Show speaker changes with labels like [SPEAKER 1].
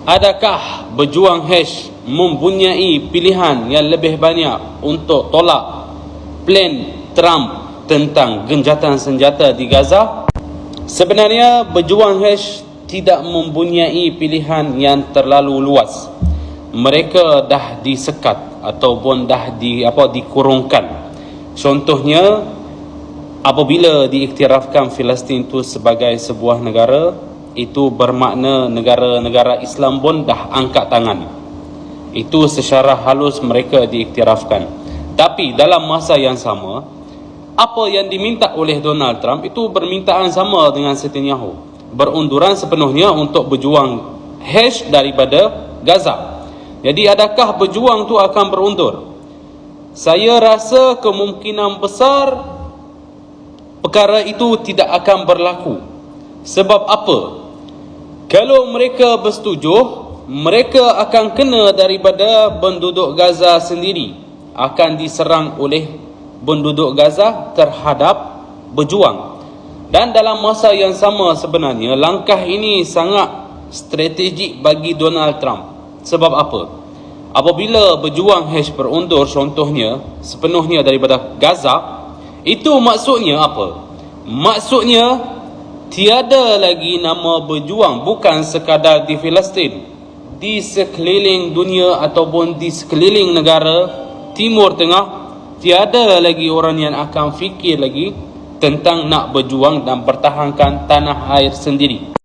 [SPEAKER 1] Adakah berjuang H mempunyai pilihan yang lebih banyak untuk tolak plan Trump tentang genjatan senjata di Gaza? Sebenarnya berjuang H tidak mempunyai pilihan yang terlalu luas. Mereka dah disekat ataupun dah dikurungkan. Contohnya, apabila diiktirafkan Palestin itu sebagai sebuah negara, itu bermakna negara-negara Islam pun dah angkat tangan. Itu secara halus mereka diiktirafkan. Tapi dalam masa yang sama, apa yang diminta oleh Donald Trump itu permintaan sama dengan Netanyahu, berunduran sepenuhnya untuk berjuang H daripada Gaza. Jadi adakah berjuang tu akan berundur? Saya rasa kemungkinan besar perkara itu tidak akan berlaku. Sebab apa? Kalau mereka bersetuju, mereka akan kena daripada penduduk Gaza sendiri, akan diserang oleh penduduk Gaza terhadap berjuang. Dan dalam masa yang sama sebenarnya, langkah ini sangat strategik bagi Donald Trump. Sebab apa? Apabila berjuang H berundur contohnya sepenuhnya daripada Gaza, itu maksudnya apa? Maksudnya tiada lagi nama berjuang, bukan sekadar di Palestin, di sekeliling dunia ataupun di sekeliling negara Timur Tengah, tiada lagi orang yang akan fikir lagi tentang nak berjuang dan pertahankan tanah air sendiri.